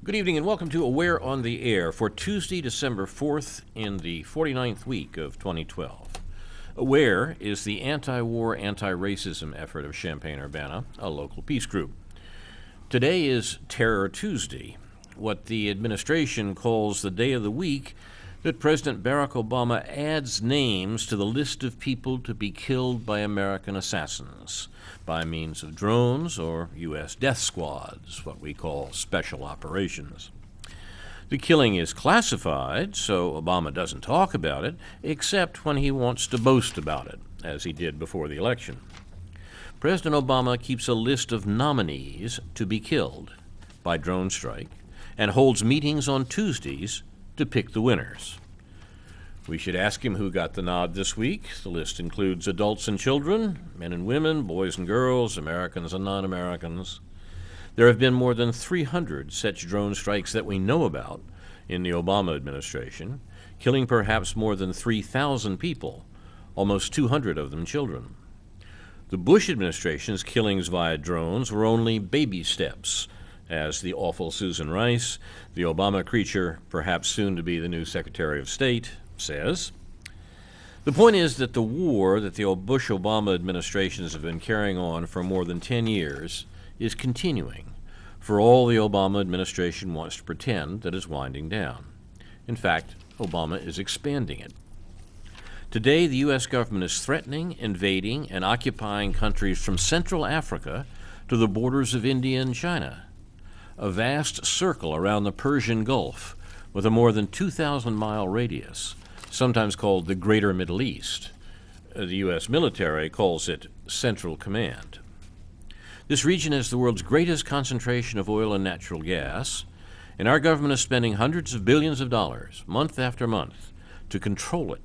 Good evening and welcome to Aware on the Air for Tuesday, December 4th in the 49th week of 2012. Aware is the anti-war, anti-racism effort of Champaign-Urbana, a local peace group. Today is Terror Tuesday, what the administration calls the day of the week that President Barack Obama adds names to the list of people to be killed by American assassins by means of drones or U.S. death squads, what we call special operations. The killing is classified, so Obama doesn't talk about it, except when he wants to boast about it, as he did before the election. President Obama keeps a list of nominees to be killed by drone strike and holds meetings on Tuesdays to pick the winners. We should ask him who got the nod this week. The list includes adults and children, men and women, boys and girls, Americans and non-Americans. There have been more than 300 such drone strikes that we know about in the Obama administration, killing perhaps more than 3,000 people, almost 200 of them children. The Bush administration's killings via drones were only baby steps, as the awful Susan Rice, the Obama creature, perhaps soon to be the new Secretary of State, says. The point is that the war that the Bush-Obama administrations have been carrying on for more than 10 years is continuing, for all the Obama administration wants to pretend that it's winding down. In fact, Obama is expanding it. Today, the U.S. government is threatening, invading, and occupying countries from Central Africa to the borders of India and China, a vast circle around the Persian Gulf with a more than 2,000-mile radius, sometimes called the Greater Middle East. The U.S. military calls it Central Command. This region has the world's greatest concentration of oil and natural gas, and our government is spending hundreds of billions of dollars, month after month, to control it.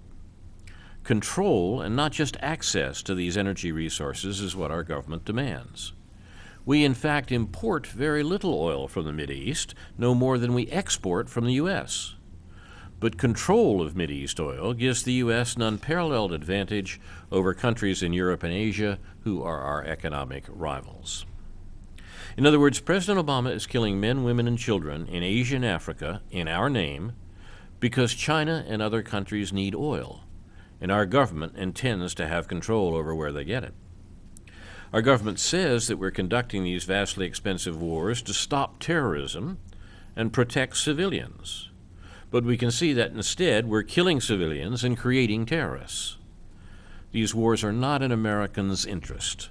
Control, and not just access to these energy resources, is what our government demands. We, in fact, import very little oil from the Mideast, no more than we export from the U.S. But control of Mideast oil gives the U.S. an unparalleled advantage over countries in Europe and Asia who are our economic rivals. In other words, President Obama is killing men, women, and children in Asia and Africa in our name because China and other countries need oil, and our government intends to have control over where they get it. Our government says that we're conducting these vastly expensive wars to stop terrorism and protect civilians. But we can see that instead we're killing civilians and creating terrorists. These wars are not in Americans' interest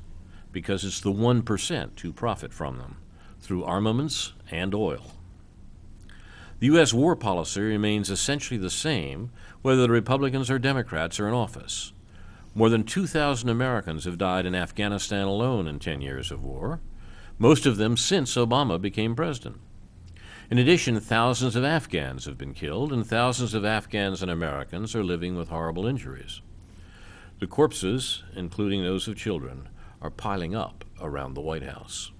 because it's the 1% who profit from them through armaments and oil. The U.S. war policy remains essentially the same whether the Republicans or Democrats are in office. More than 2,000 Americans have died in Afghanistan alone in 10 years of war, most of them since Obama became president. In addition, thousands of Afghans have been killed, and thousands of Afghans and Americans are living with horrible injuries. The corpses, including those of children, are piling up around the White House.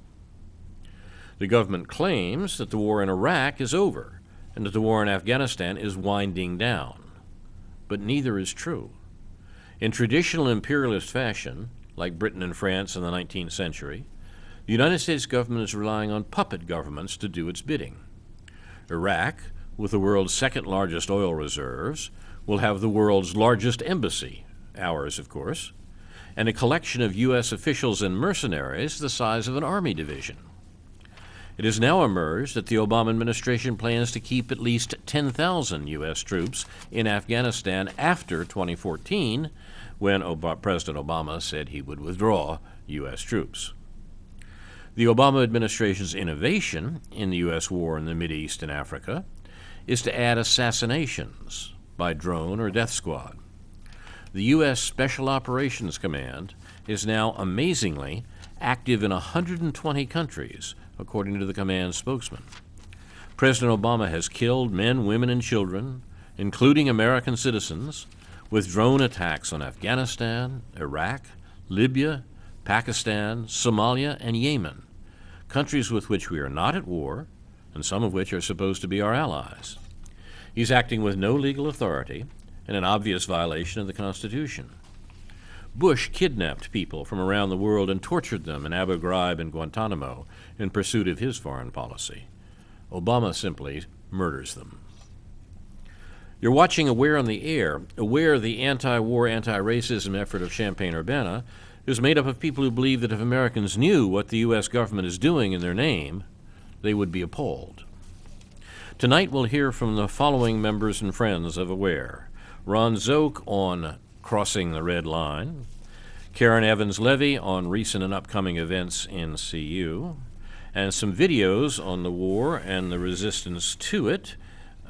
The government claims that the war in Iraq is over and that the war in Afghanistan is winding down, but neither is true. In traditional imperialist fashion, like Britain and France in the 19th century, the United States government is relying on puppet governments to do its bidding. Iraq, with the world's second-largest oil reserves, will have the world's largest embassy, ours, of course, and a collection of U.S. officials and mercenaries the size of an army division. It has now emerged that the Obama administration plans to keep at least 10,000 U.S. troops in Afghanistan after 2014, when President Obama said he would withdraw U.S. troops. The Obama administration's innovation in the U.S. war in the Mideast and Africa is to add assassinations by drone or death squad. The U.S. Special Operations Command is now amazingly active in 120 countries, according to the command spokesman. President Obama has killed men, women, and children, including American citizens, with drone attacks on Afghanistan, Iraq, Libya, Pakistan, Somalia, and Yemen, countries with which we are not at war, and some of which are supposed to be our allies. He's acting with no legal authority and an obvious violation of the Constitution. Bush kidnapped people from around the world and tortured them in Abu Ghraib and Guantanamo in pursuit of his foreign policy. Obama simply murders them. You're watching Aware on the Air. Aware, the anti-war, anti-racism effort of Champaign-Urbana, is made up of people who believe that if Americans knew what the U.S. government is doing in their name, they would be appalled. Tonight we'll hear from the following members and friends of Aware. Ron Zoke on Crossing the Red Line, Karen Evans-Levy on recent and upcoming events in CU, and some videos on the war and the resistance to it.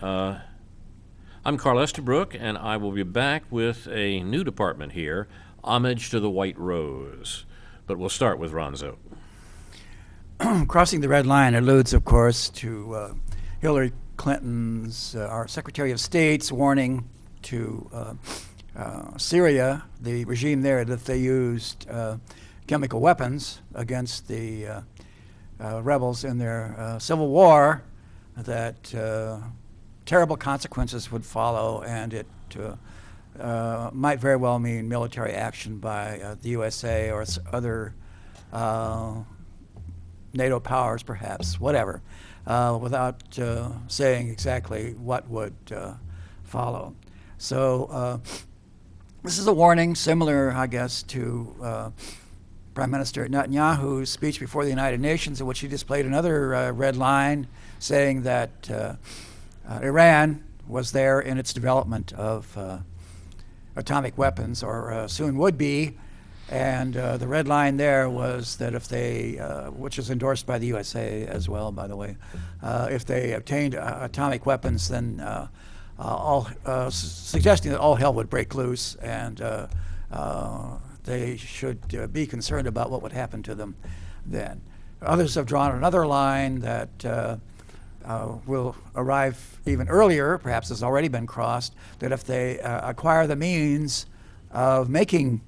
I'm Carl Estabrook, and I will be back with a new department here, Homage to the White Rose. But we'll start with Ron Zoke. Crossing the Red Line alludes, of course, to Hillary Clinton's, our Secretary of State's warning to Syria, the regime there, that if they used chemical weapons against the rebels in their civil war, that terrible consequences would follow, and it might very well mean military action by the USA or other NATO powers, perhaps, whatever, without saying exactly what would follow. So this is a warning similar, I guess, to Prime Minister Netanyahu's speech before the United Nations, in which he displayed another red line, saying that Iran was there in its development of atomic weapons, or soon would be, and the red line there was that if they, which is endorsed by the USA as well, by the way, if they obtained atomic weapons, then suggesting that all hell would break loose, and they should be concerned about what would happen to them then. Others have drawn another line that will arrive even earlier, perhaps has already been crossed, that if they acquire the means of making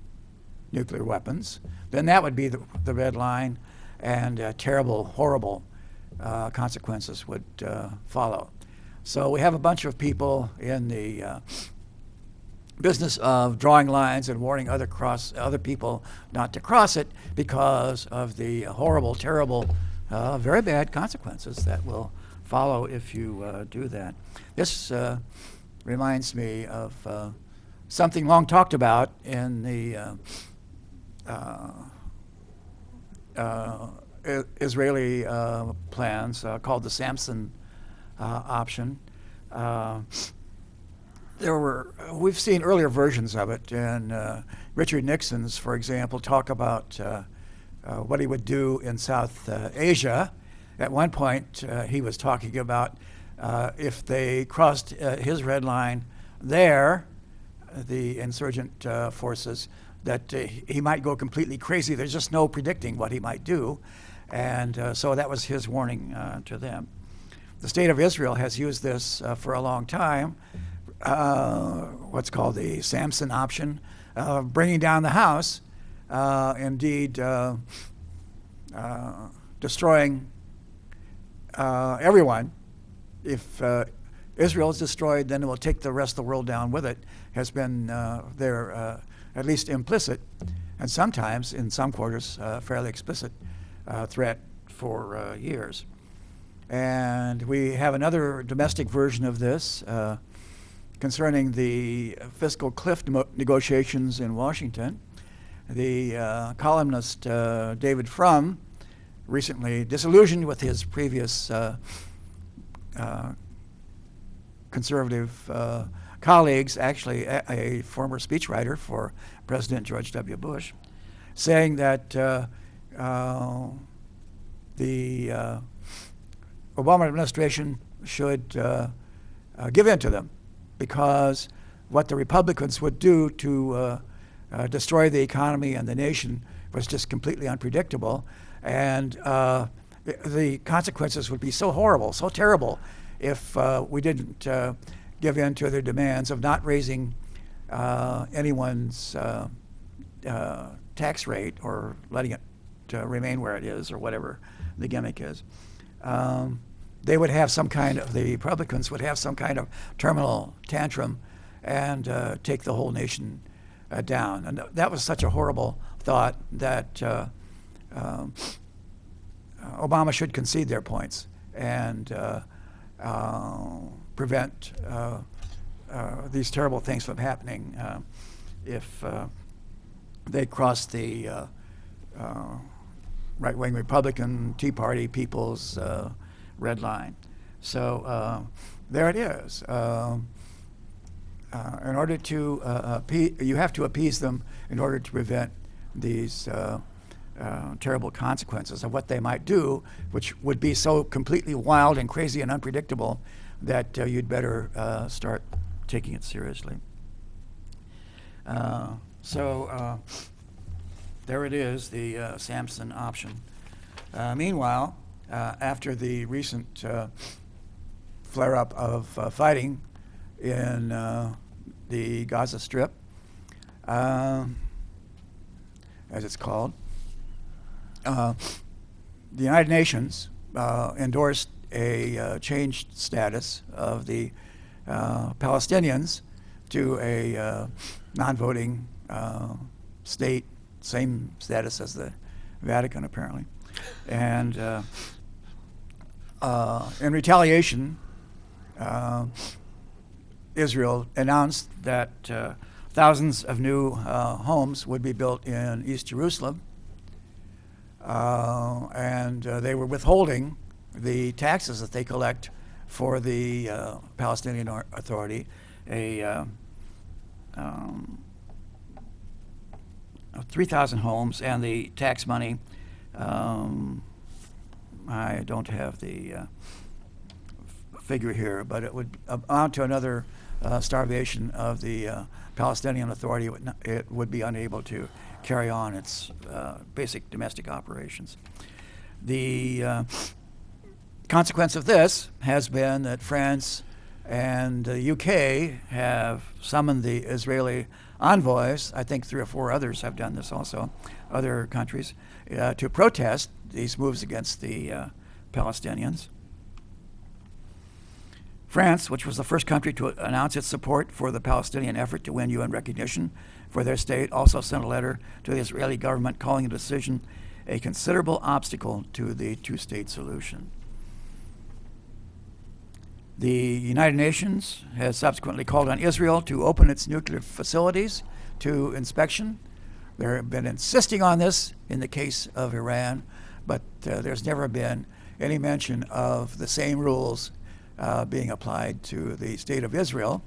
nuclear weapons, then that would be the red line, and terrible, horrible consequences would follow. So we have a bunch of people in the business of drawing lines and warning other people not to cross it because of the horrible, terrible, very bad consequences that will follow if you do that. This reminds me of something long talked about in the Israeli plans called the Samson option. We've seen earlier versions of it, and Richard Nixon's, for example, talk about what he would do in South Asia. At one point, he was talking about if they crossed his red line there, the insurgent forces, that he might go completely crazy. There's just no predicting what he might do. And so that was his warning to them. The state of Israel has used this for a long time, what's called the Samson option, bringing down the house, indeed destroying everyone. If Israel is destroyed, then it will take the rest of the world down with it, has been their at least implicit, and sometimes in some quarters fairly explicit threat for years. And we have another domestic version of this concerning the fiscal cliff negotiations in Washington. The columnist David Frum, recently disillusioned with his previous conservative colleagues, actually a former speechwriter for President George W. Bush, saying that the Obama administration should give in to them, because what the Republicans would do to destroy the economy and the nation was just completely unpredictable, and the consequences would be so horrible, so terrible, if we didn't give in to their demands of not raising anyone's tax rate or letting it remain where it is, or whatever the gimmick is. They would have some kind of, the Republicans would have some kind of terminal tantrum and take the whole nation down. And that was such a horrible thought that Obama should concede their points and prevent these terrible things from happening if they cross the right-wing Republican, Tea Party, People's red line. So there it is. In order to you have to appease them in order to prevent these terrible consequences of what they might do, which would be so completely wild and crazy and unpredictable that you'd better start taking it seriously. So there it is, the Samson option. Meanwhile, after the recent flare-up of fighting in the Gaza Strip, as it's called, the United Nations endorsed a changed status of the Palestinians to a non-voting state, same status as the Vatican apparently. And in retaliation, Israel announced that thousands of new homes would be built in East Jerusalem, and they were withholding the taxes that they collect for the Palestinian Authority, 3,000 homes, and the tax money. I don't have the figure here, but it would amount to another starvation of the Palestinian Authority. It would be unable to carry on its basic domestic operations. The consequence of this has been that France and the UK have summoned the Israeli envoys. I think 3 or 4 others have done this also, other countries, to protest these moves against the Palestinians. France, which was the first country to announce its support for the Palestinian effort to win UN recognition for their state, also sent a letter to the Israeli government calling the decision a considerable obstacle to the two-state solution. The United Nations has subsequently called on Israel to open its nuclear facilities to inspection. They've been insisting on this in the case of Iran, but there's never been any mention of the same rules being applied to the state of Israel,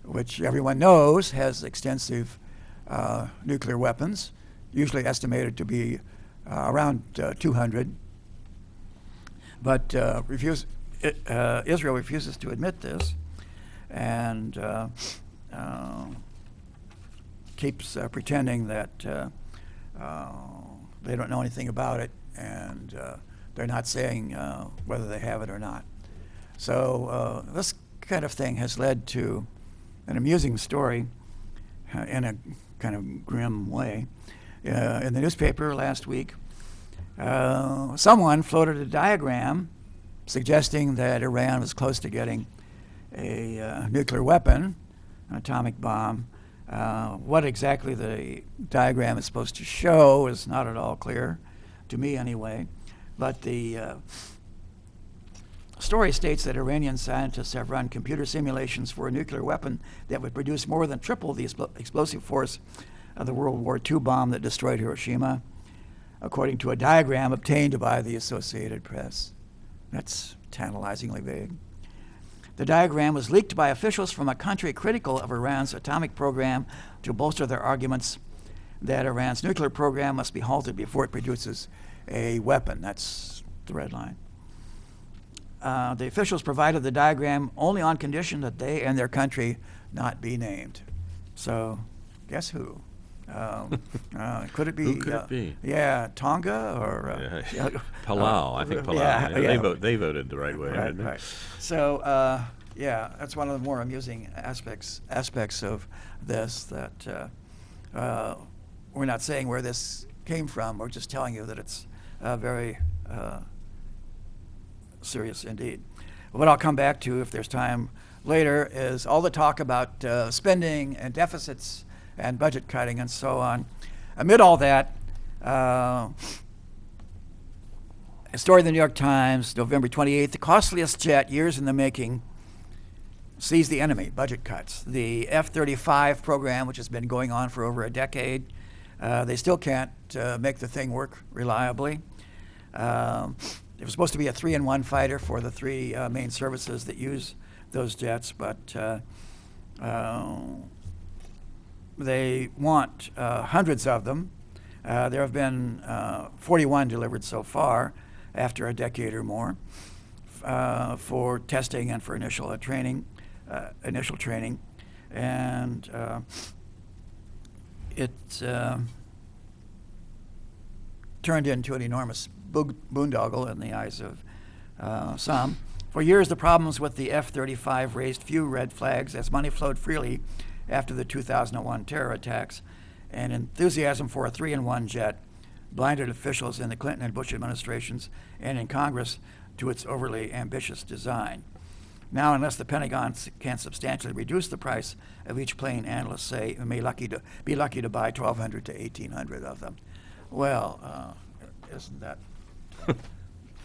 which everyone knows has extensive nuclear weapons, usually estimated to be around 200. But Israel refuses to admit this and keeps pretending that they don't know anything about it, and they're not saying whether they have it or not. So this kind of thing has led to an amusing story in a kind of grim way. In the newspaper last week, someone floated a diagram suggesting that Iran was close to getting a nuclear weapon, an atomic bomb. What exactly the diagram is supposed to show is not at all clear, to me anyway. But the story states that Iranian scientists have run computer simulations for a nuclear weapon that would produce more than triple the explosive force of the World War II bomb that destroyed Hiroshima, according to a diagram obtained by the Associated Press. That's tantalizingly vague. The diagram was leaked by officials from a country critical of Iran's atomic program to bolster their arguments that Iran's nuclear program must be halted before it produces a weapon. That's the red line. The officials provided the diagram only on condition that they and their country not be named. So, guess who? Could it be? Who could it be? Yeah, Tonga or Palau. I think Palau. Yeah. They voted the right way. Right, right. So, yeah, that's one of the more amusing aspects of this. That we're not saying where this came from. We're just telling you that it's very serious indeed. What I'll come back to if there's time later is all the talk about spending and deficits and budget cutting and so on. Amid all that, A story in the New York Times, November 28th, the costliest jet years in the making sees the enemy, budget cuts. The F-35 program, which has been going on for over a decade, they still can't make the thing work reliably. It was supposed to be a 3-in-1 fighter for the three main services that use those jets, but they want hundreds of them. There have been 41 delivered so far after a decade or more for testing and for initial training, and it turned into an enormous boondoggle in the eyes of some. For years, the problems with the F-35 raised few red flags as money flowed freely after the 2001 terror attacks, and enthusiasm for a 3-in-1 jet blinded officials in the Clinton and Bush administrations and in Congress to its overly ambitious design. Now, unless the Pentagon can substantially reduce the price of each plane, analysts say it may be lucky to buy 1,200 to 1,800 of them. Well, isn't that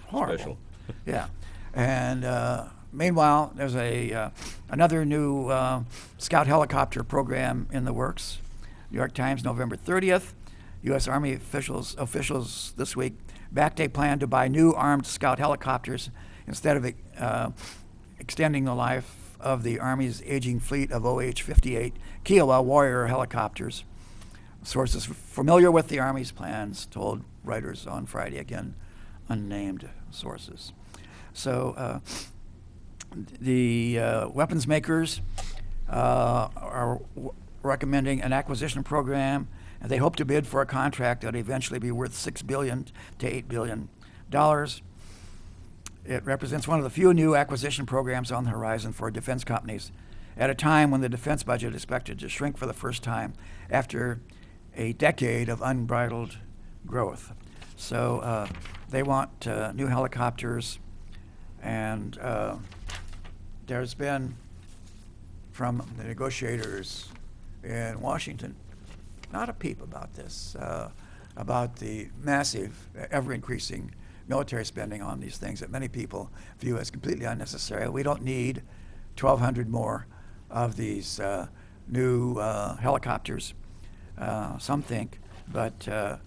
horrible? Special. Yeah. And meanwhile, there's another new Scout helicopter program in the works. New York Times, November 30th. U.S. Army officials this week backed a plan to buy new armed Scout helicopters instead of extending the life of the Army's aging fleet of OH-58 Kiowa Warrior helicopters. Sources familiar with the Army's plans told Reuters on Friday, again, unnamed sources. So the weapons makers are recommending an acquisition program, and they hope to bid for a contract that will eventually be worth $6 billion to $8 billion. It represents one of the few new acquisition programs on the horizon for defense companies at a time when the defense budget is expected to shrink for the first time after a decade of unbridled growth. So they want new helicopters, and there's been, from the negotiators in Washington, not a peep about this, about the massive, ever-increasing military spending on these things that many people view as completely unnecessary. We don't need 1,200 more of these new helicopters, some think. But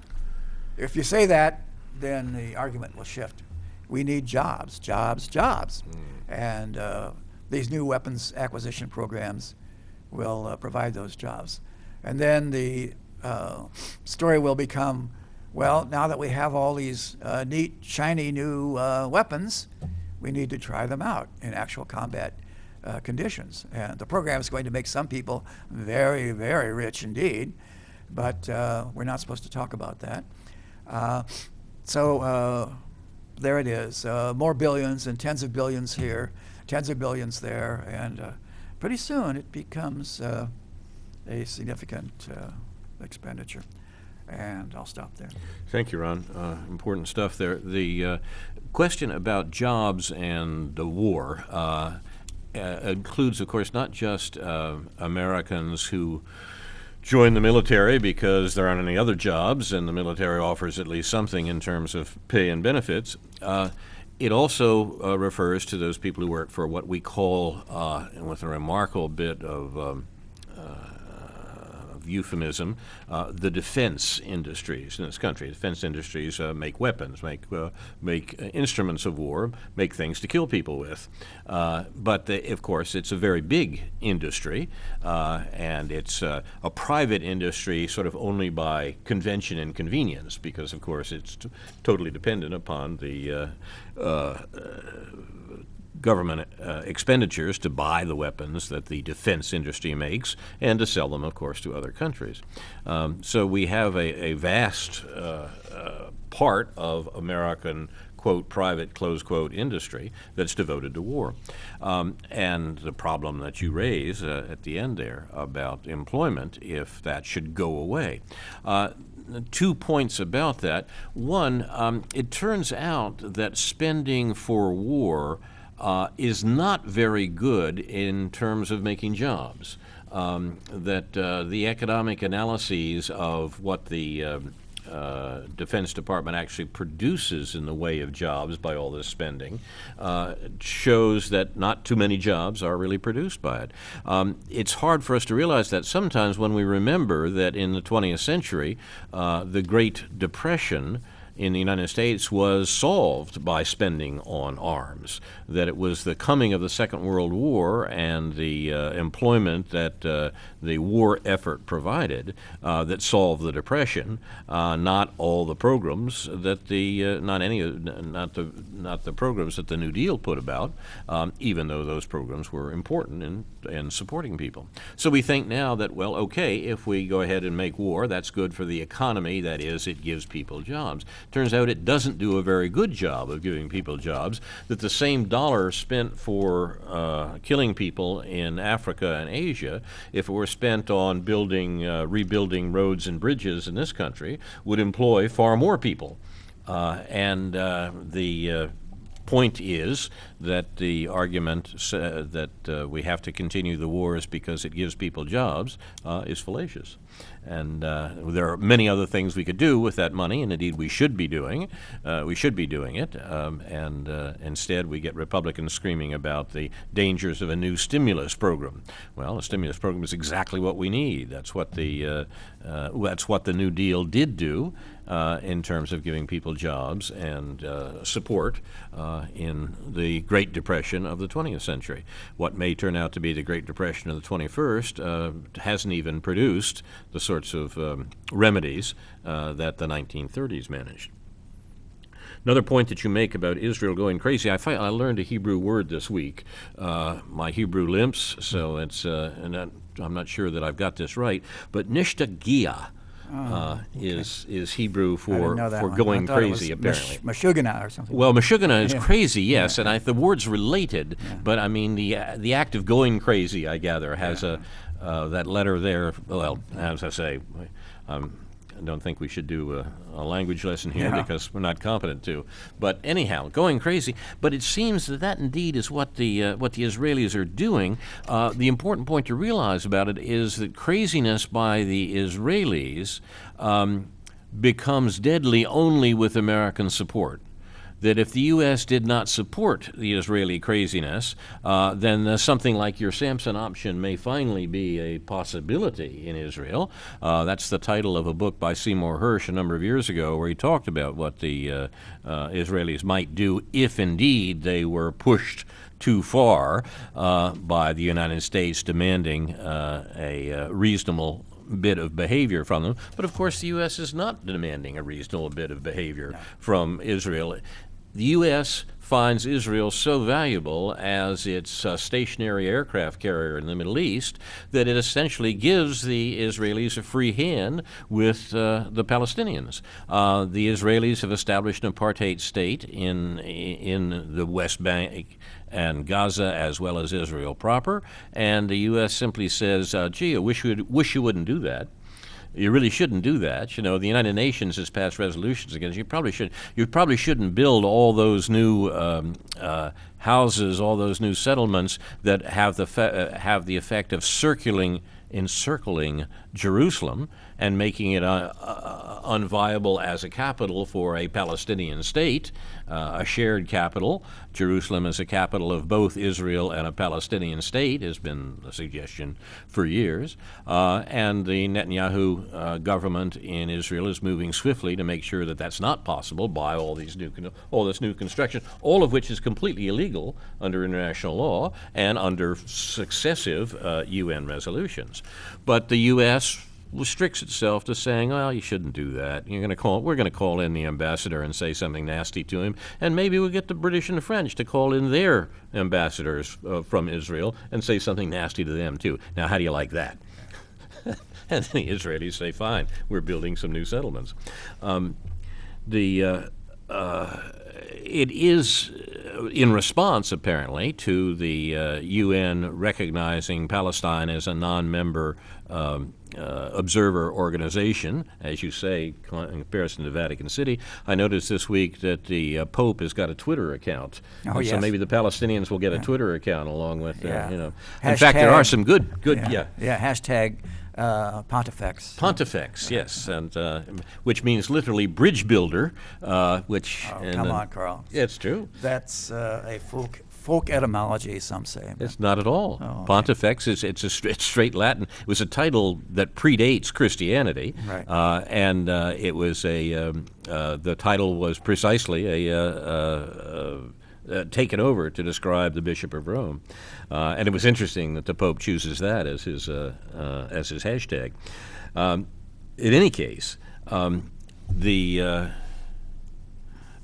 if you say that, then the argument will shift. We need jobs, jobs, jobs. And these new weapons acquisition programs will provide those jobs. And then the story will become, well, now that we have all these neat, shiny new weapons, we need to try them out in actual combat conditions. And the program is going to make some people very, very rich indeed, but we're not supposed to talk about that. So there it is, more billions and tens of billions here, tens of billions there, and pretty soon it becomes a significant expenditure. And I'll stop there. Thank you, Ron. Important stuff there. The question about jobs and the war includes, of course, not just Americans who join the military because there aren't any other jobs and the military offers at least something in terms of pay and benefits. It also refers to those people who work for what we call, with a remarkable bit of euphemism, the defense industries in this country. Defense industries make weapons, make instruments of war, make things to kill people with. But of course, it's a very big industry, and it's a private industry sort of only by convention and convenience, because of course it's totally dependent upon the government expenditures to buy the weapons that the defense industry makes and to sell them, of course, to other countries. So we have a vast part of American, quote, private, close quote, industry that's devoted to war. And the problem that you raise at the end there about employment, if that should go away. 2 points about that. One, it turns out that spending for war is not very good in terms of making jobs. That the economic analyses of what the Defense Department actually produces in the way of jobs by all this spending shows that not too many jobs are really produced by it. It's hard for us to realize that sometimes when we remember that in the 20th century, the Great Depression in the United States was solved by spending on arms, that it was the coming of the Second World War and the employment that the war effort provided that solved the Depression, not all the programs that not the programs that the New Deal put about, even though those programs were important in supporting people. So we think now that, well, okay, if we go ahead and make war, that's good for the economy, that is, it gives people jobs. Turns out it doesn't do a very good job of giving people jobs, that the same dollar spent for killing people in Africa and Asia, if it were spent on rebuilding roads and bridges in this country, would employ far more people. The point is that the argument that we have to continue the wars because it gives people jobs is fallacious. And there are many other things we could do with that money, and indeed we should be doing. It. Instead, we get Republicans screaming about the dangers of a new stimulus program. Well, a stimulus program is exactly what we need. That's what the New Deal did do in terms of giving people jobs and support in the Great Depression of the 20th century. What may turn out to be the Great Depression of the 21st hasn't even produced the sorts of remedies that the 1930s managed. Another point that you make about Israel going crazy, I learned a Hebrew word this week. My Hebrew limps, so it's and I'm not sure that I've got this right, but nishtagia is Hebrew for going crazy, apparently. Mashugana or something. Well, Mashugana is crazy, yes, and the word's related, but I mean the act of going crazy, I gather, has that letter there. Well, as I say, I don't think we should do a language lesson here because we're not competent to. But anyhow, going crazy. But it seems that indeed is what the Israelis are doing. The important point to realize about it is that craziness by the Israelis becomes deadly only with American support. That if the U.S. did not support the Israeli craziness, then something like your Samson option may finally be a possibility in Israel. That's the title of a book by Seymour Hersh a number of years ago, where he talked about what the Israelis might do if indeed they were pushed too far by the United States demanding a reasonable bit of behavior from them. But of course the U.S. is not demanding a reasonable bit of behavior from Israel. The U.S. finds Israel so valuable as its stationary aircraft carrier in the Middle East that it essentially gives the Israelis a free hand with the Palestinians. The Israelis have established an apartheid state in the West Bank and Gaza as well as Israel proper, and the U.S. simply says, gee, I wish you wouldn't do that. You really shouldn't do that. You know, the United Nations has passed resolutions against you. You probably shouldn't build all those new houses, all those new settlements that have the effect of encircling Jerusalem and making it unviable as a capital for a Palestinian state, a shared capital. Jerusalem as a capital of both Israel and a Palestinian state has been a suggestion for years. And the Netanyahu government in Israel is moving swiftly to make sure that that's not possible by all this new construction, all of which is completely illegal under international law and under successive UN resolutions. But the U.S. restricts itself to saying, well, you shouldn't do that. We're going to call in the ambassador and say something nasty to him, and maybe we'll get the British and the French to call in their ambassadors from Israel and say something nasty to them too. Now, how do you like that? And the Israelis say, fine, we're building some new settlements. It is in response, apparently, to the UN recognizing Palestine as a non-member observer organization, as you say, in comparison to Vatican City. I noticed this week that the Pope has got a Twitter account. So maybe the Palestinians will get a Twitter account along with, In fact, there are some good. Hashtag Pontifex. Pontifex, yes, and which means literally bridge builder, which... Oh, come on, Carl. Yeah, it's true. That's a folk etymology, some say. It's not at all. Oh, okay. Pontifex it's straight Latin. It was a title that predates Christianity, Right. And it was the title was precisely taken over to describe the Bishop of Rome, and it was interesting that the Pope chooses that as his hashtag. In any case, the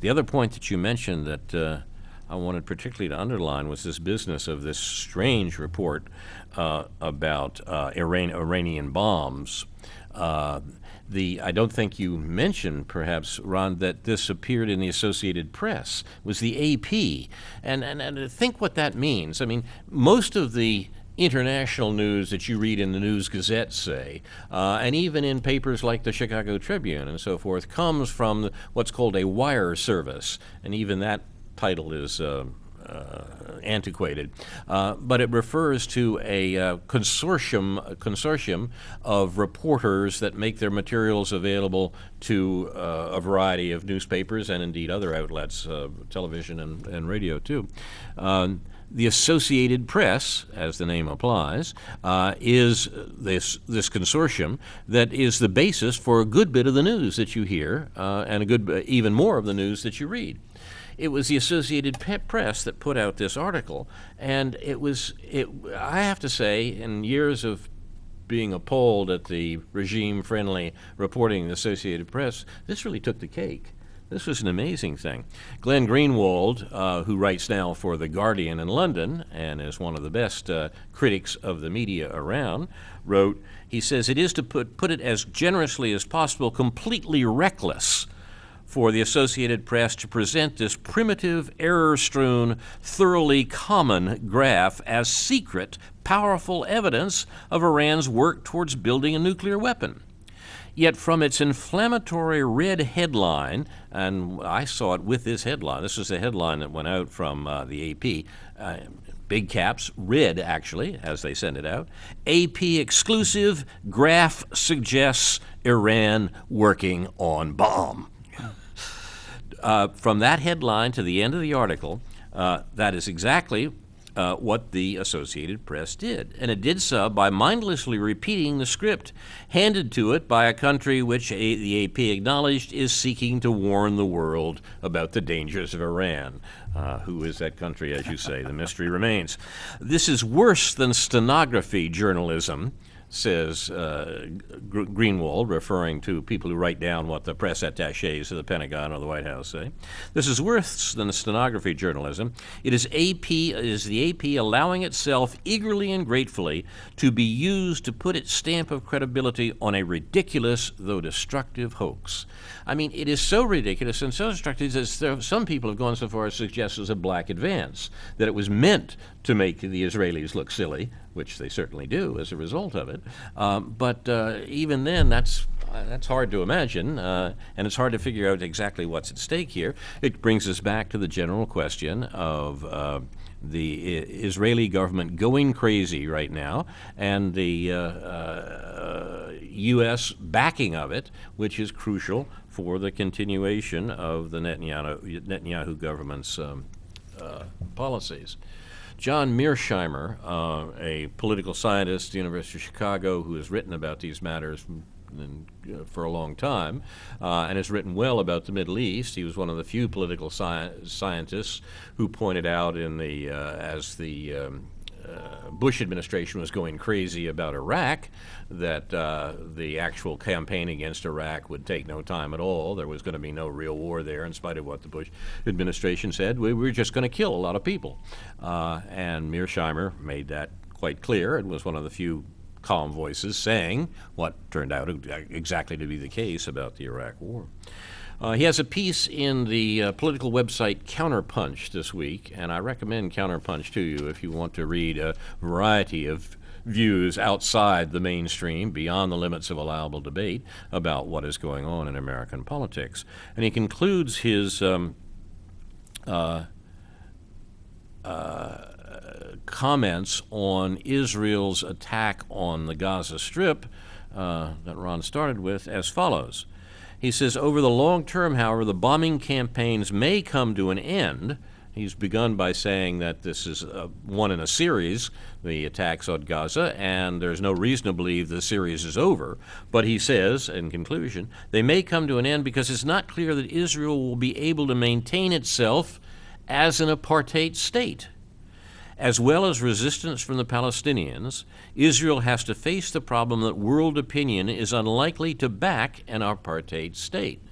other point that you mentioned that I wanted particularly to underline was this business of this strange report about Iranian bombs. I don't think you mentioned, perhaps, Ron, that this appeared in the Associated Press. It was the AP. And think what that means. I mean, most of the international news that you read in the News Gazette, say, and even in papers like the Chicago Tribune and so forth, comes from what's called a wire service. And even that title is antiquated, but it refers to a consortium of reporters that make their materials available to a variety of newspapers and indeed other outlets, television and radio too. The Associated Press, as the name applies, is this consortium that is the basis for a good bit of the news that you hear, and even more of the news that you read. It was the Associated Press that put out this article, and I have to say, in years of being appalled at the regime-friendly reporting of the Associated Press, this really took the cake. This was an amazing thing. Glenn Greenwald, who writes now for The Guardian in London and is one of the best critics of the media around, wrote, he says, it is, to put it as generously as possible, completely reckless for the Associated Press to present this primitive, error-strewn, thoroughly common graph as secret, powerful evidence of Iran's work towards building a nuclear weapon. Yet from its inflammatory red headline, and I saw it with this headline, this is the headline that went out from the AP, big caps, red actually, as they send it out, AP exclusive, graph suggests Iran working on bomb. From that headline to the end of the article, that is exactly what the Associated Press did. And it did so by mindlessly repeating the script handed to it by a country which the AP acknowledged is seeking to warn the world about the dangers of Iran. Who is that country, as you say? The mystery remains. This is worse than stenography journalism, says Greenwald, referring to people who write down what the press attachés of the Pentagon or the White House say. This is worse than stenography journalism. It is the AP allowing itself eagerly and gratefully to be used to put its stamp of credibility on a ridiculous, though destructive, hoax. I mean, it is so ridiculous and so destructive that some people have gone so far as to suggest it was a black advance, that it was meant to make the Israelis look silly, which they certainly do as a result of it. But even then, that's hard to imagine, and it's hard to figure out exactly what's at stake here. It brings us back to the general question of the Israeli government going crazy right now, and the U.S. backing of it, which is crucial for the continuation of the Netanyahu government's policies. John Mearsheimer, a political scientist at the University of Chicago who has written about these matters for a long time and has written well about the Middle East. He was one of the few political scientists who pointed out as the Bush administration was going crazy about Iraq, that the actual campaign against Iraq would take no time at all. There was going to be no real war there, in spite of what the Bush administration said. We were just going to kill a lot of people. And Mearsheimer made that quite clear and was one of the few calm voices saying what turned out exactly to be the case about the Iraq War. He has a piece in the political website Counterpunch this week, and I recommend Counterpunch to you if you want to read a variety of views outside the mainstream, beyond the limits of allowable debate, about what is going on in American politics. And he concludes comments on Israel's attack on the Gaza Strip that Ron started with as follows. He says, over the long term, however, the bombing campaigns may come to an end. He's begun by saying that this is one in a series, the attacks on Gaza, and there's no reason to believe the series is over. But he says, in conclusion, they may come to an end because it's not clear that Israel will be able to maintain itself as an apartheid state. As well as resistance from the Palestinians, Israel has to face the problem that world opinion is unlikely to back an apartheid state.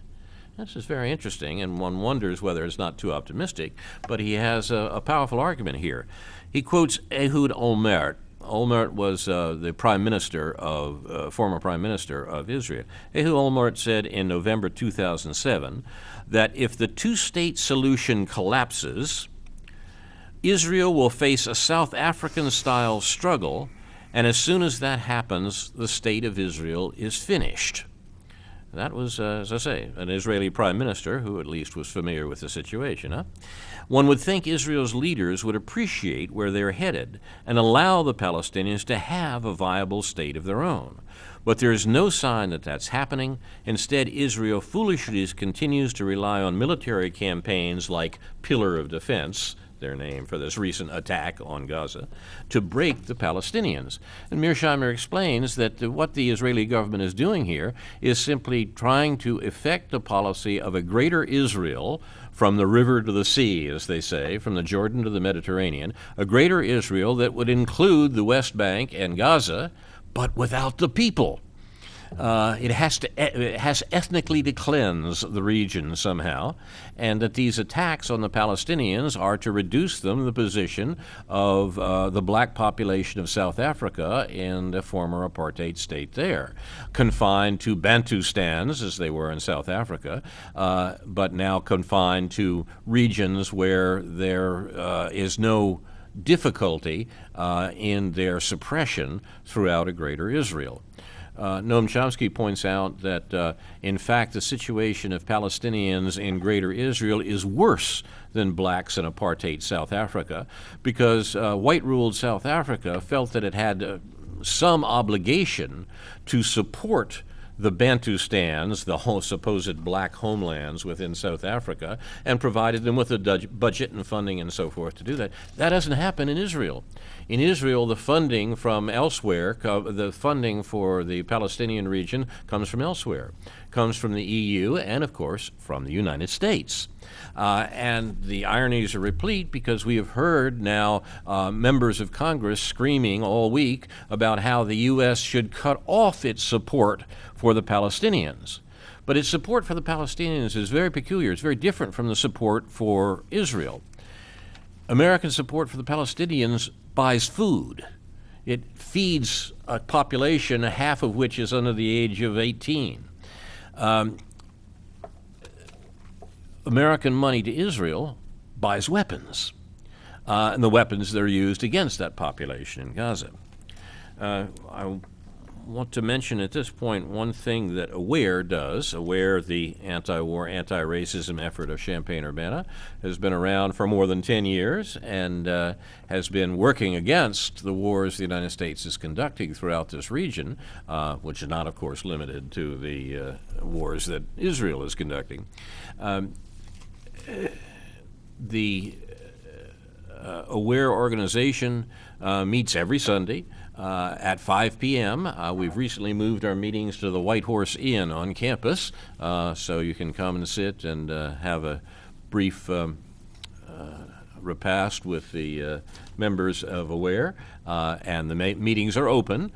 This is very interesting, and one wonders whether it's not too optimistic, but he has a powerful argument here. He quotes Ehud Olmert. Olmert was the former prime minister of Israel. Ehud Olmert said in November 2007 that if the two-state solution collapses, Israel will face a South African-style struggle, and as soon as that happens, the state of Israel is finished. That was, as I say, an Israeli prime minister who at least was familiar with the situation. Huh? One would think Israel's leaders would appreciate where they're headed and allow the Palestinians to have a viable state of their own. But there is no sign that that's happening. Instead, Israel foolishly continues to rely on military campaigns like Pillar of Defense, their name for this recent attack on Gaza, to break the Palestinians. And Mearsheimer explains that what the Israeli government is doing here is simply trying to effect a policy of a greater Israel from the river to the sea, as they say, from the Jordan to the Mediterranean, a greater Israel that would include the West Bank and Gaza, but without the people. It has ethnically to cleanse the region somehow, and that these attacks on the Palestinians are to reduce them to the position of the black population of South Africa in the former apartheid state there, confined to Bantustans, as they were in South Africa, but now confined to regions where there is no difficulty in their suppression throughout a greater Israel. Noam Chomsky points out that, in fact, the situation of Palestinians in Greater Israel is worse than blacks in apartheid South Africa because white-ruled South Africa felt that it had some obligation to support the Bantustans, the whole supposed black homelands within South Africa, and provided them with a budget and funding and so forth to do that. That doesn't happen in Israel. In Israel, the funding from elsewhere, the funding for the Palestinian region comes from elsewhere, comes from the EU and, of course, from the United States. And the ironies are replete because we have heard now members of Congress screaming all week about how the U.S. should cut off its support for the Palestinians. But its support for the Palestinians is very peculiar. It's very different from the support for Israel. American support for the Palestinians buys food. It feeds a population, half of which is under the age of 18. American money to Israel buys weapons, and the weapons that are used against that population in Gaza. I want to mention at this point one thing that AWARE does. AWARE, the anti-war, anti-racism effort of Champaign-Urbana, has been around for more than 10 years and has been working against the wars the United States is conducting throughout this region, which is not, of course, limited to the wars that Israel is conducting. The AWARE organization meets every Sunday at 5 p.m. We've recently moved our meetings to the White Horse Inn on campus, so you can come and sit and have a brief repast with the members of AWARE, and the meetings are open.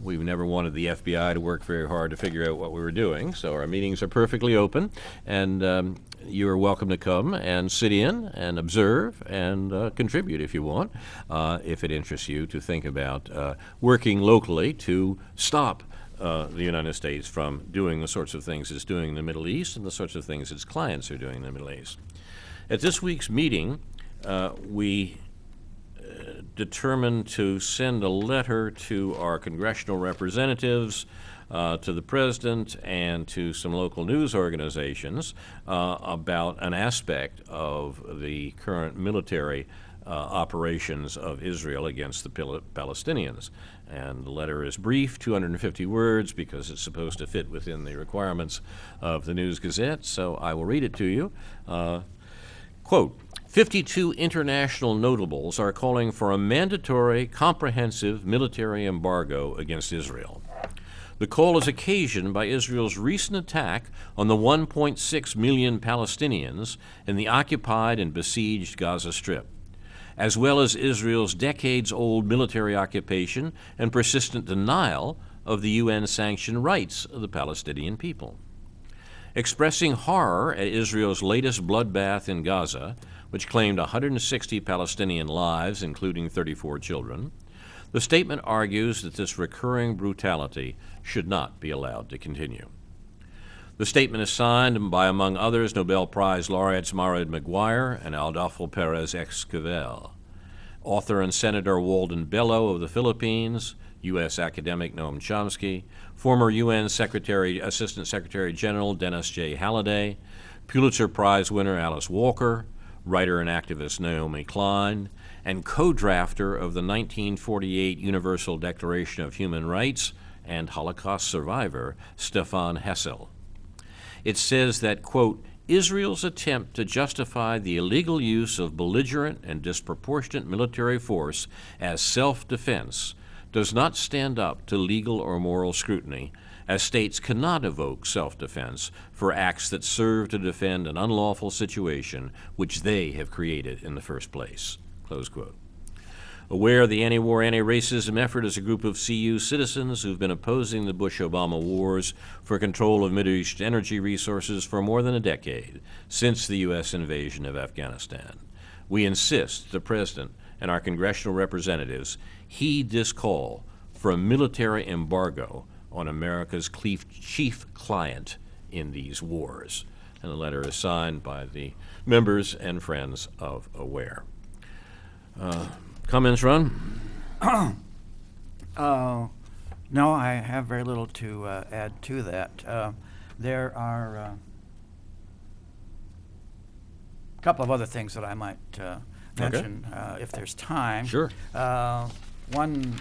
We've never wanted the FBI to work very hard to figure out what we were doing, so our meetings are perfectly open, and you are welcome to come and sit in and observe and contribute if you want, if it interests you to think about working locally to stop the United States from doing the sorts of things it's doing in the Middle East and the sorts of things its clients are doing in the Middle East. At this week's meeting, we determined to send a letter to our congressional representatives, to the president, and to some local news organizations about an aspect of the current military operations of Israel against the Palestinians. And the letter is brief, 250 words, because it's supposed to fit within the requirements of the News Gazette, so I will read it to you. Quote, 52 international notables are calling for a mandatory, comprehensive military embargo against Israel. The call is occasioned by Israel's recent attack on the 1.6 million Palestinians in the occupied and besieged Gaza Strip, as well as Israel's decades-old military occupation and persistent denial of the UN-sanctioned rights of the Palestinian people. Expressing horror at Israel's latest bloodbath in Gaza, which claimed 160 Palestinian lives, including 34 children, the statement argues that this recurring brutality should not be allowed to continue. The statement is signed by, among others, Nobel Prize laureates Maurid Maguire and Adolfo Perez Esquivel, author and Senator Walden Bello of the Philippines, U.S. academic Noam Chomsky, former UN Assistant Secretary General Dennis J. Halliday, Pulitzer Prize winner Alice Walker, writer and activist Naomi Klein, and co-drafter of the 1948 Universal Declaration of Human Rights and Holocaust survivor Stefan Hessel. It says that, quote, Israel's attempt to justify the illegal use of belligerent and disproportionate military force as self-defense does not stand up to legal or moral scrutiny, as states cannot evoke self-defense for acts that serve to defend an unlawful situation which they have created in the first place. Close quote. Aware of the anti-war, anti-racism effort is a group of CU citizens who've been opposing the Bush-Obama wars for control of Middle East energy resources for more than a decade, since the U.S. invasion of Afghanistan. We insist the President and our congressional representatives heed this call for a military embargo on America's chief client in these wars. And the letter is signed by the members and friends of AWARE. Comments, Ron? No, I have very little to add to that. There are a couple of other things that I might mention if there's time. Sure. One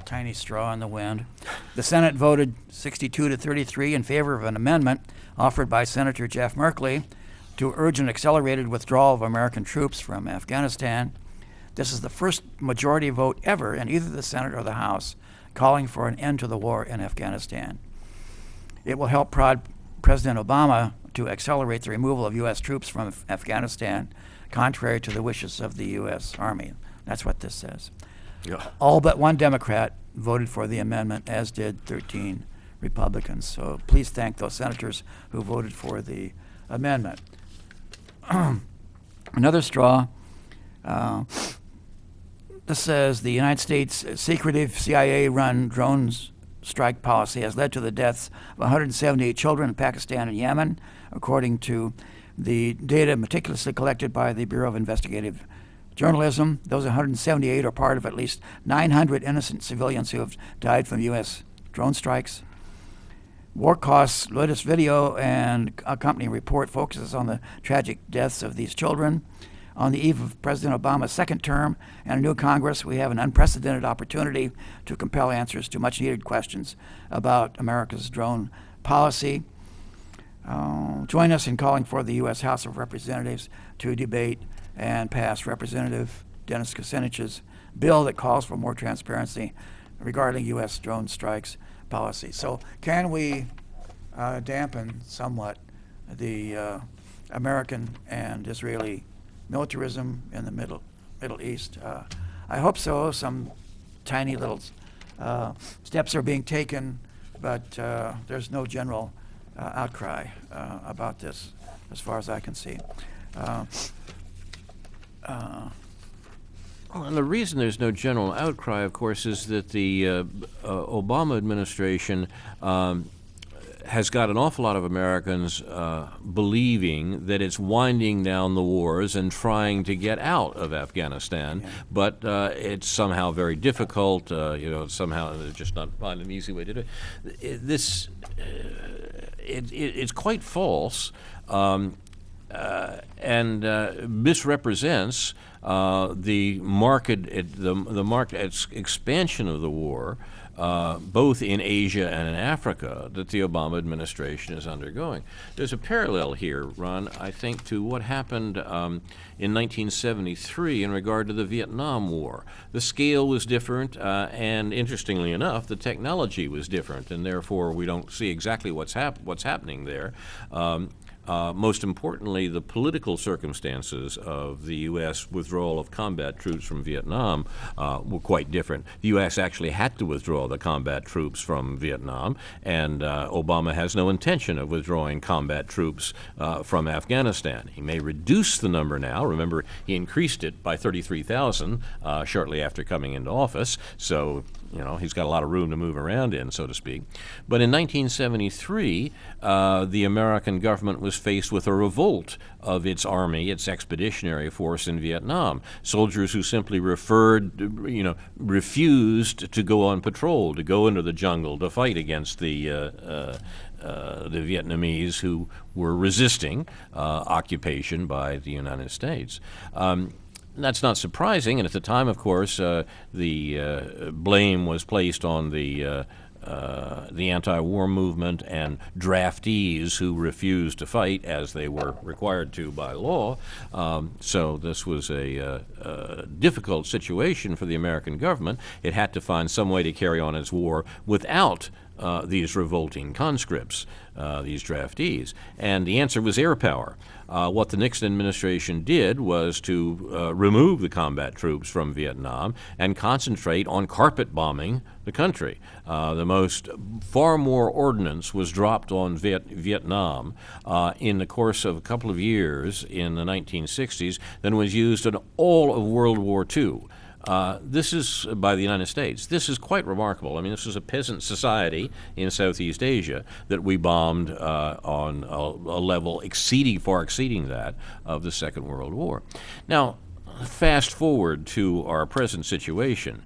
tiny straw in the wind. The Senate voted 62 to 33 in favor of an amendment offered by Senator Jeff Merkley to urge an accelerated withdrawal of American troops from Afghanistan. This is the first majority vote ever in either the Senate or the House calling for an end to the war in Afghanistan. It will help prod President Obama to accelerate the removal of U.S. troops from Afghanistan, contrary to the wishes of the U.S. Army. That's what this says. Yeah. All but one Democrat voted for the amendment, as did 13 Republicans. So please thank those senators who voted for the amendment. Another straw. This says the United States' secretive CIA-run drones strike policy has led to the deaths of 178 children in Pakistan and Yemen, according to the data meticulously collected by the Bureau of Investigative Journalism. Those 178 are part of at least 900 innocent civilians who have died from U.S. drone strikes. War Costs' latest video and accompanying report focuses on the tragic deaths of these children. On the eve of President Obama's second term and a new Congress, we have an unprecedented opportunity to compel answers to much-needed questions about America's drone policy. Join us in calling for the U.S. House of Representatives to debate and pass Representative Dennis Kucinich's bill that calls for more transparency regarding U.S. drone strikes policy. So can we dampen somewhat the American and Israeli militarism in the Middle East? I hope so. Some tiny little steps are being taken, but there's no general outcry about this as far as I can see. Well, and the reason there's no general outcry, of course, is that the Obama administration has got an awful lot of Americans believing that it's winding down the wars and trying to get out of Afghanistan, but it's somehow very difficult. Somehow they're just not finding an easy way to do it. It's quite false. misrepresents the market expansion of the war, both in Asia and in Africa, that the Obama administration is undergoing. There's a parallel here, Ron, I think, to what happened in 1973 in regard to the Vietnam War. The scale was different, and interestingly enough, the technology was different, and therefore we don't see exactly what's happening there. Most importantly, the political circumstances of the U.S. withdrawal of combat troops from Vietnam were quite different. The U.S. actually had to withdraw the combat troops from Vietnam, and Obama has no intention of withdrawing combat troops from Afghanistan. He may reduce the number now. Remember, he increased it by 33,000 shortly after coming into office, so he's got a lot of room to move around in, so to speak. But in 1973, the American government was faced with a revolt of its army, its expeditionary force in Vietnam. Soldiers who simply refused to go on patrol, to go into the jungle to fight against the Vietnamese who were resisting occupation by the United States. That's not surprising, and at the time, of course, the blame was placed on the anti-war movement and draftees who refused to fight as they were required to by law. So this was a difficult situation for the American government. It had to find some way to carry on its war without these revolting conscripts, these draftees. And the answer was air power. What the Nixon administration did was to remove the combat troops from Vietnam and concentrate on carpet bombing the country. Far more ordnance was dropped on Vietnam in the course of a couple of years in the 1960s than was used in all of World War II. This is by the United States. This is quite remarkable. I mean, this was a peasant society in Southeast Asia that we bombed on a level far exceeding that of the Second World War. Now, fast forward to our present situation.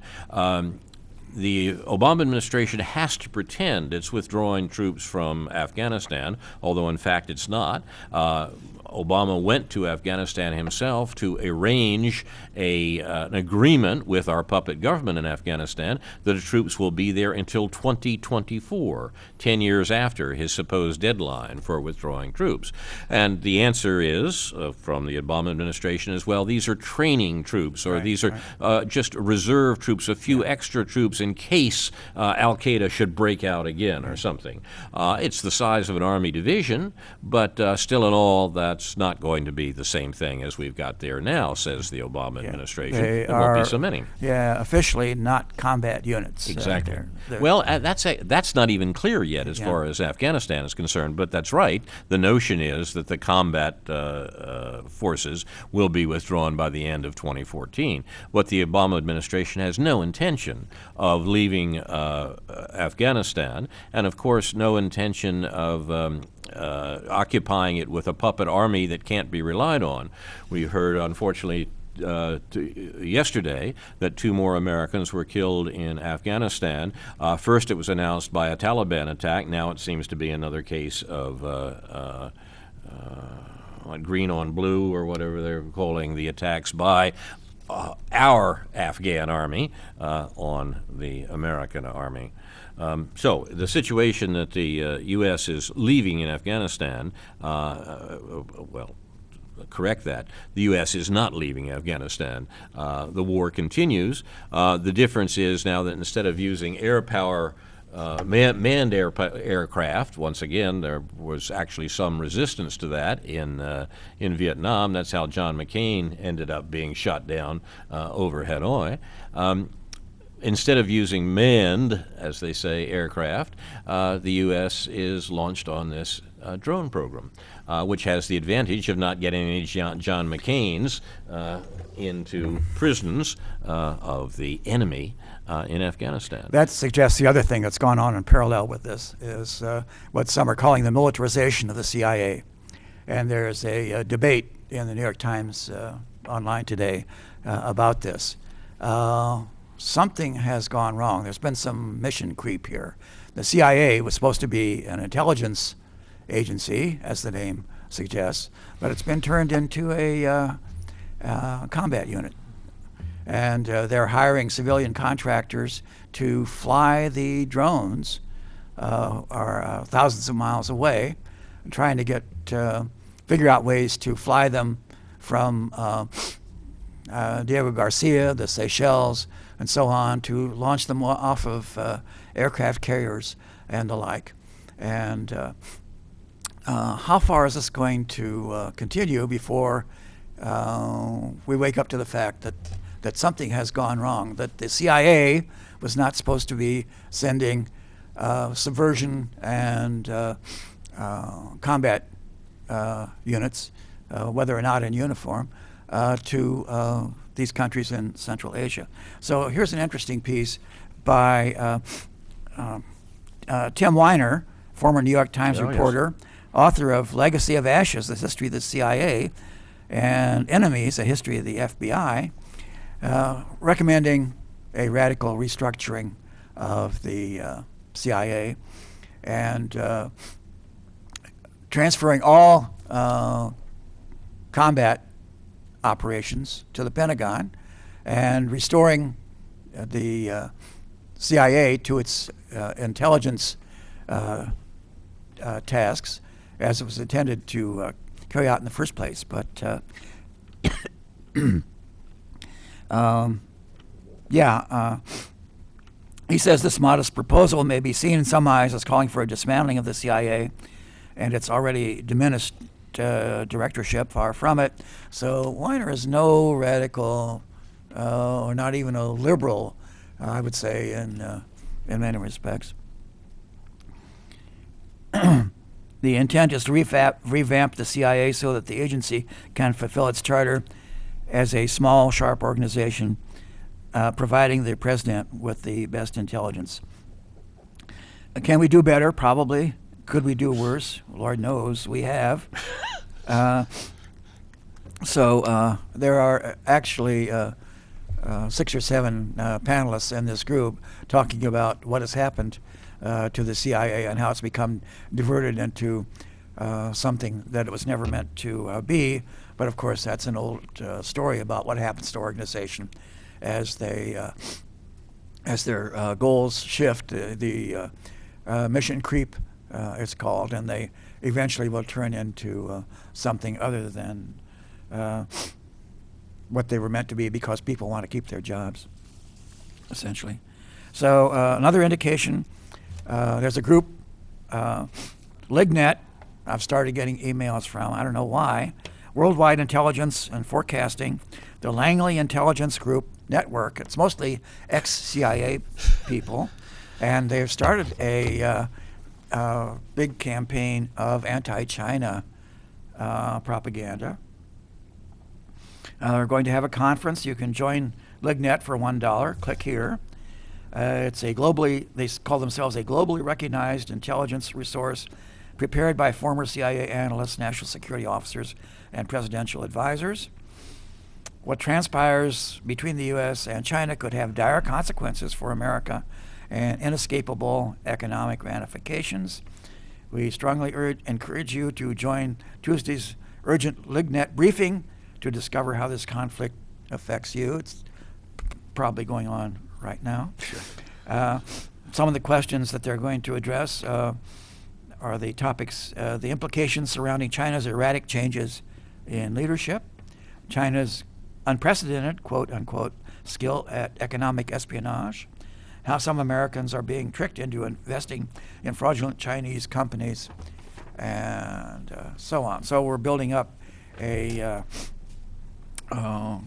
The Obama administration has to pretend it's withdrawing troops from Afghanistan, although in fact it's not. Obama went to Afghanistan himself to arrange an agreement with our puppet government in Afghanistan that the troops will be there until 2024, 10 years after his supposed deadline for withdrawing troops. And the answer is, from the Obama administration as well, these are training troops, or these are just reserve troops, a few extra troops in case al-Qaeda should break out again or something. It's the size of an Army division, but still in all, that's not going to be the same thing as we've got there now, says the Obama administration. There won't be so many. Yeah, officially not combat units. Exactly. Well, that's not even clear yet as far as Afghanistan is concerned, but that's right. The notion is that the combat forces will be withdrawn by the end of 2014. But the Obama administration has no intention of leaving Afghanistan, and of course no intention of occupying it with a puppet army that can't be relied on. We heard, unfortunately, yesterday that 2 more Americans were killed in Afghanistan. First it was announced by a Taliban attack. Now it seems to be another case of green on blue, or whatever they're calling the attacks by our Afghan army on the American army. So the situation that the U.S. is leaving in Afghanistan, correct that. The U.S. is not leaving Afghanistan. The war continues. The difference is now that instead of using air power, manned aircraft, once again, there was actually some resistance to that in Vietnam. That's how John McCain ended up being shot down over Hanoi. Instead of using manned, as they say, aircraft, the U.S. is launched on this drone program, which has the advantage of not getting any John McCains into prisons of the enemy in Afghanistan. That suggests the other thing that's gone on in parallel with this is what some are calling the militarization of the CIA. And there's a debate in the New York Times online today about this. Something has gone wrong. There's been some mission creep here. The CIA was supposed to be an intelligence agency, as the name suggests, but it's been turned into a combat unit. And they're hiring civilian contractors to fly the drones are thousands of miles away, and trying to figure out ways to fly them from Diego Garcia, the Seychelles, and so on, to launch them off of aircraft carriers and the like. And how far is this going to continue before we wake up to the fact that something has gone wrong, that the CIA was not supposed to be sending subversion and combat units, whether or not in uniform, to these countries in Central Asia. So here's an interesting piece by Tim Weiner, former New York Times reporter, author of Legacy of Ashes, The History of the CIA, and Enemies, A History of the FBI, recommending a radical restructuring of the CIA and transferring all combat operations to the Pentagon and restoring the CIA to its intelligence tasks as it was intended to carry out in the first place. But he says this modest proposal may be seen in some eyes as calling for a dismantling of the CIA and its already diminished directorship. Far from it. So Weiner is no radical, or not even a liberal, I would say, in many respects. The intent is to revamp the CIA so that the agency can fulfill its charter as a small, sharp organization, providing the president with the best intelligence. Can we do better? Probably. Could we do worse? Lord knows we have. So there are actually 6 or 7 panelists in this group talking about what has happened to the CIA and how it's become diverted into something that it was never meant to be. But of course, that's an old story about what happens to organization as their goals shift. The mission creep, it's called, and they eventually will turn into something other than what they were meant to be, because people want to keep their jobs, essentially. So another indication, there's a group, LIGNET, I've started getting emails from, I don't know why, Worldwide Intelligence and Forecasting, the Langley Intelligence Group Network. It's mostly ex-CIA people, and they've started a big campaign of anti-China propaganda. They're going to have a conference. You can join LIGNET for $1. Click here. It's a they call themselves a globally recognized intelligence resource prepared by former CIA analysts, national security officers, and presidential advisors. What transpires between the U.S. and China could have dire consequences for America and inescapable economic ramifications. We strongly encourage you to join Tuesday's urgent LIGNET briefing to discover how this conflict affects you. It's probably going on right now. Sure. Some of the questions that they're going to address are the topics, the implications surrounding China's erratic changes in leadership, China's unprecedented, quote unquote, skill at economic espionage, how some Americans are being tricked into investing in fraudulent Chinese companies, and so on. So we're building up a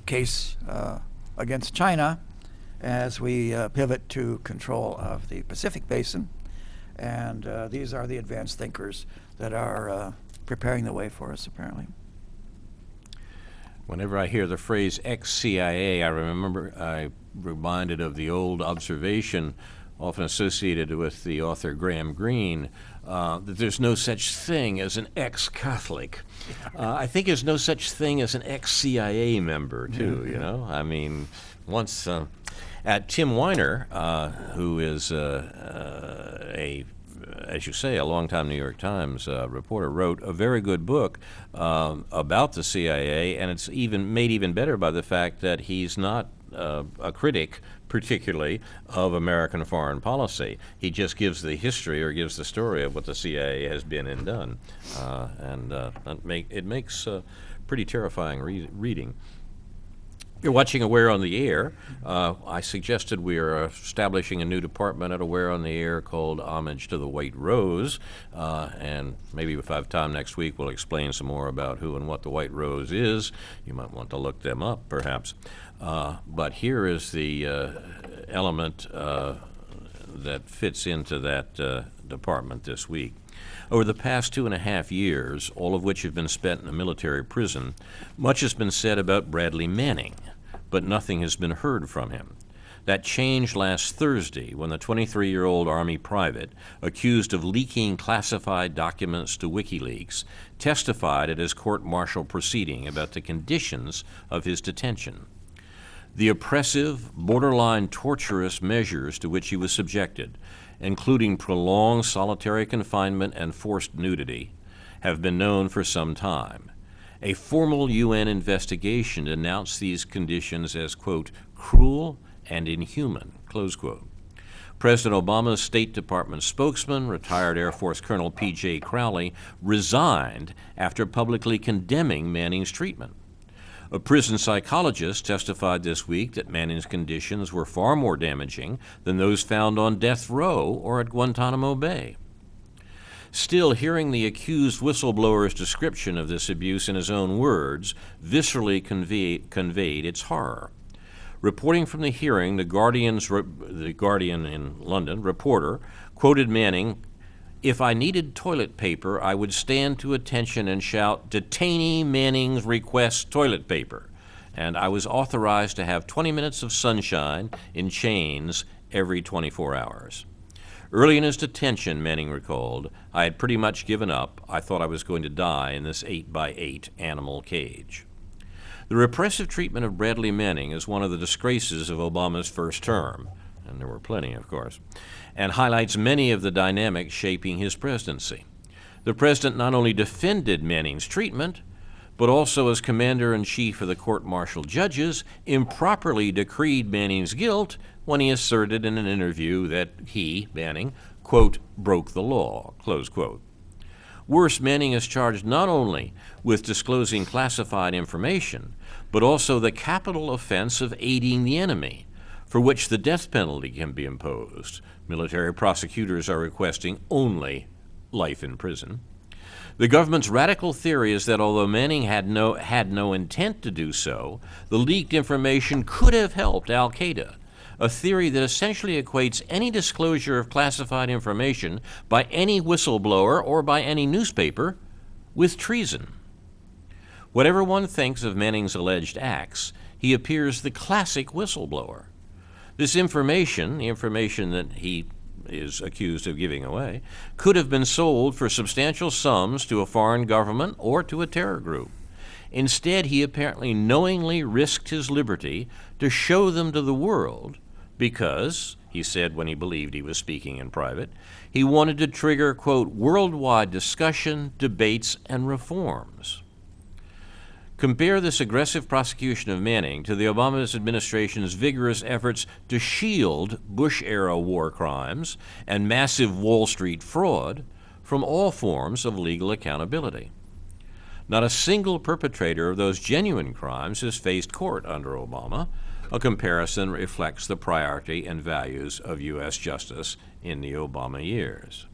case against China as we pivot to control of the Pacific Basin. And these are the advanced thinkers that are preparing the way for us, apparently. Whenever I hear the phrase ex-CIA, I'm reminded of the old observation often associated with the author Graham Greene, that there's no such thing as an ex-Catholic. I think there's no such thing as an ex-CIA member, too, you know? I mean, once Tim Weiner, who is a as you say, a longtime New York Times reporter, wrote a very good book about the CIA, and it's even made even better by the fact that he's not a critic, particularly, of American foreign policy. He just gives the history or gives the story of what the CIA has been and done, and it makes pretty terrifying reading. You're watching Aware on the Air. I suggested we are establishing a new department at Aware on the Air called Homage to the White Rose, and maybe if I have time next week, we'll explain some more about who and what the White Rose is. You might want to look them up, perhaps. But here is the element that fits into that department this week. Over the past 2.5 years, all of which have been spent in a military prison, much has been said about Bradley Manning, but nothing has been heard from him. That changed last Thursday when the 23-year-old Army private, accused of leaking classified documents to WikiLeaks, testified at his court-martial proceeding about the conditions of his detention. The oppressive, borderline torturous measures to which he was subjected, including prolonged solitary confinement and forced nudity, have been known for some time. A formal UN investigation announced these conditions as, quote, cruel and inhuman, close quote. President Obama's State Department spokesman, retired Air Force Colonel P.J. Crowley, resigned after publicly condemning Manning's treatment. A prison psychologist testified this week that Manning's conditions were far more damaging than those found on death row or at Guantanamo Bay. Still, hearing the accused whistleblower's description of this abuse in his own words viscerally conveyed its horror. Reporting from the hearing, the Guardian in London reporter quoted Manning, "If I needed toilet paper, I would stand to attention and shout, 'Detainee Manning's requests toilet paper,' and I was authorized to have 20 minutes of sunshine in chains every 24 hours. Early in his detention," Manning recalled, "I had pretty much given up. I thought I was going to die in this 8x8 animal cage." The repressive treatment of Bradley Manning is one of the disgraces of Obama's first term, and there were plenty, of course, and highlights many of the dynamics shaping his presidency. The president not only defended Manning's treatment, but also as commander-in-chief of the court-martial judges, improperly decreed Manning's guilt when he asserted in an interview that he, Manning, quote, broke the law, close quote. Worse, Manning is charged not only with disclosing classified information, but also the capital offense of aiding the enemy, for which the death penalty can be imposed. Military prosecutors are requesting only life in prison. The government's radical theory is that although Manning had no intent to do so, the leaked information could have helped al-Qaeda, a theory that essentially equates any disclosure of classified information by any whistleblower or by any newspaper with treason. Whatever one thinks of Manning's alleged acts, he appears the classic whistleblower. This information, the information that he is accused of giving away, could have been sold for substantial sums to a foreign government or to a terror group. Instead, he apparently knowingly risked his liberty to show them to the world because, he said when he believed he was speaking in private, he wanted to trigger, quote, worldwide discussion, debates, and reforms. Compare this aggressive prosecution of Manning to the Obama administration's vigorous efforts to shield Bush-era war crimes and massive Wall Street fraud from all forms of legal accountability. Not a single perpetrator of those genuine crimes has faced court under Obama. A comparison reflects the priority and values of U.S. justice in the Obama years.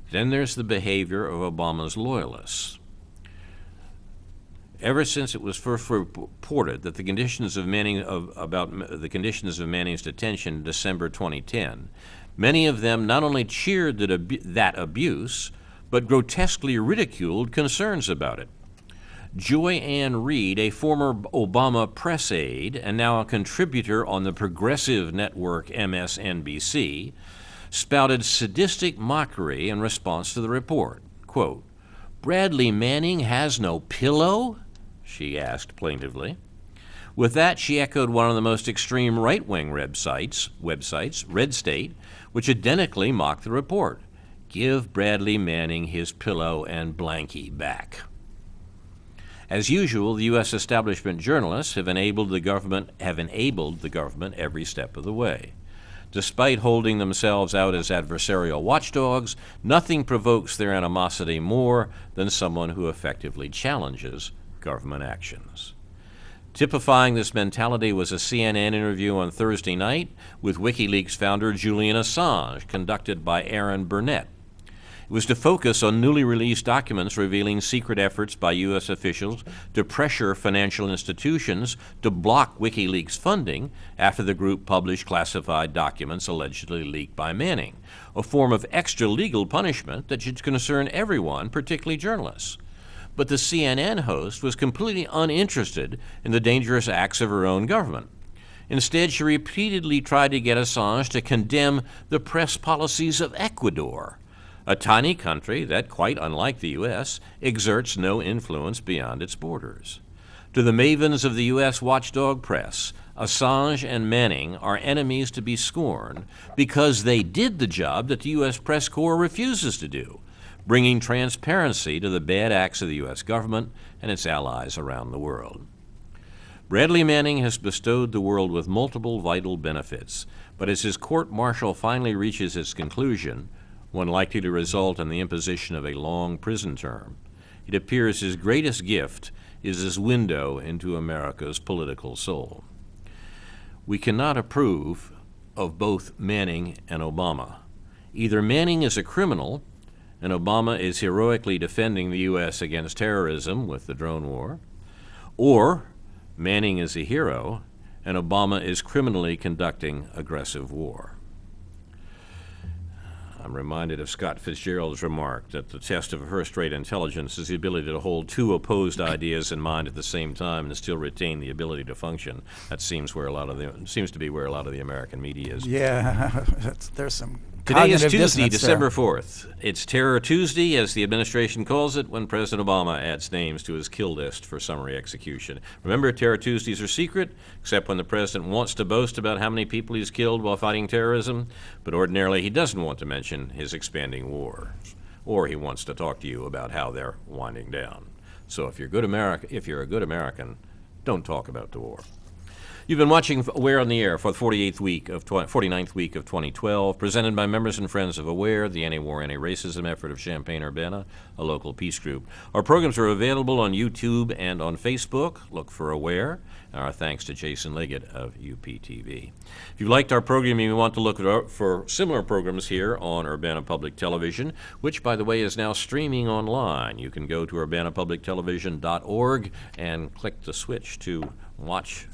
Then there's the behavior of Obama's loyalists. Ever since it was first reported that the conditions of Manning's detention in December 2010, many of them not only cheered that abuse, but grotesquely ridiculed concerns about it. Joy Ann Reid, a former Obama press aide and now a contributor on the progressive network MSNBC, spouted sadistic mockery in response to the report. Quote, "Bradley Manning has no pillow?" she asked plaintively. With that, she echoed one of the most extreme right-wing websites, Red State, which identically mocked the report. Give Bradley Manning his pillow and blankie back. As usual, the U.S. establishment journalists have enabled the government every step of the way. Despite holding themselves out as adversarial watchdogs, nothing provokes their animosity more than someone who effectively challenges government actions. Typifying this mentality was a CNN interview on Thursday night with WikiLeaks founder Julian Assange, conducted by Aaron Burnett. It was to focus on newly released documents revealing secret efforts by U.S. officials to pressure financial institutions to block WikiLeaks funding after the group published classified documents allegedly leaked by Manning, a form of extra-legal punishment that should concern everyone, particularly journalists. But the CNN host was completely uninterested in the dangerous acts of her own government. Instead, she repeatedly tried to get Assange to condemn the press policies of Ecuador, a tiny country that, quite unlike the U.S., exerts no influence beyond its borders. To the mavens of the U.S. watchdog press, Assange and Manning are enemies to be scorned because they did the job that the U.S. press corps refuses to do, bringing transparency to the bad acts of the U.S. government and its allies around the world. Bradley Manning has bestowed the world with multiple vital benefits, but as his court-martial finally reaches its conclusion, one likely to result in the imposition of a long prison term, it appears his greatest gift is his window into America's political soul. We cannot approve of both Manning and Obama. Either Manning is a criminal and Obama is heroically defending the U.S. against terrorism with the drone war, or Manning is a hero and Obama is criminally conducting aggressive war. I'm reminded of Scott Fitzgerald's remark that the test of first-rate intelligence is the ability to hold two opposed ideas in mind at the same time and still retain the ability to function. That seems to be where a lot of the American media is. Yeah, there's some Today is cognitive Tuesday, dissonance December there. 4th. It's Terror Tuesday, as the administration calls it, when President Obama adds names to his kill list for summary execution. Remember, Terror Tuesdays are secret, except when the president wants to boast about how many people he's killed while fighting terrorism, but ordinarily he doesn't want to mention his expanding wars, or he wants to talk to you about how they're winding down. So if you're a good American, don't talk about the war. You've been watching Aware on the Air for the 49th week of 2012, presented by members and friends of Aware, the anti-war, anti-racism effort of Champaign-Urbana, a local peace group. Our programs are available on YouTube and on Facebook. Look for Aware. And our thanks to Jason Liggett of UPTV. If you liked our program and you want to look for similar programs here on Urbana Public Television, which, by the way, is now streaming online, you can go to urbanapublictelevision.org and click the switch to watch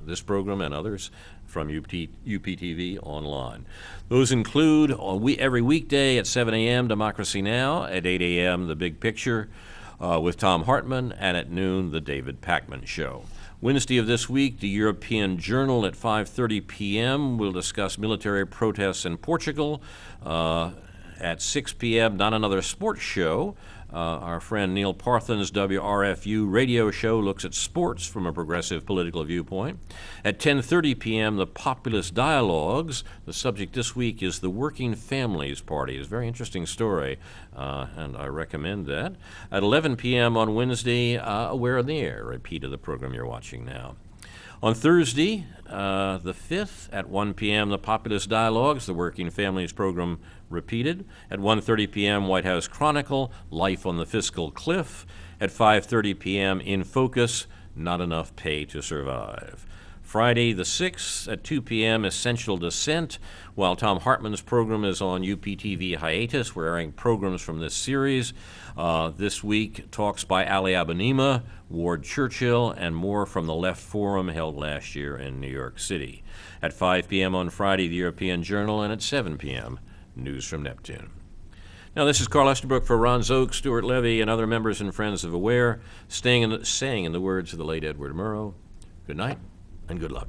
this program and others from UPTV online. Those include every weekday at 7 a.m. Democracy Now!, at 8 a.m. The Big Picture with Tom Hartman, and at noon The David Pakman Show. Wednesday of this week, the European Journal at 5:30 p.m. will discuss military protests in Portugal. At 6 p.m., Not Another Sports Show. Our friend Neil Parthen's WRFU radio show looks at sports from a progressive political viewpoint. At 10:30 p.m., the Populist Dialogues. The subject this week is the Working Families Party. It's a very interesting story, and I recommend that. At 11 p.m. on Wednesday, Aware on the Air, a repeat of the program you're watching now. On Thursday, the 5th, at 1 p.m., the Populist Dialogues, the Working Families program repeated. At 1:30 p.m., White House Chronicle, Life on the Fiscal Cliff. At 5:30 p.m., In Focus, Not Enough Pay to Survive. Friday the 6th at 2 p.m., Essential Dissent. While Tom Hartman's program is on UPTV hiatus, we're airing programs from this series. This week, talks by Ali Abunimah, Ward Churchill, and more from the Left Forum held last year in New York City. At 5 p.m. on Friday, the European Journal, and at 7 p.m., News from Neptune. Now, this is Carl Estabrook for Ron Zook, Stuart Levy, and other members and friends of Aware, saying in the words of the late Edward Murrow, good night and good luck.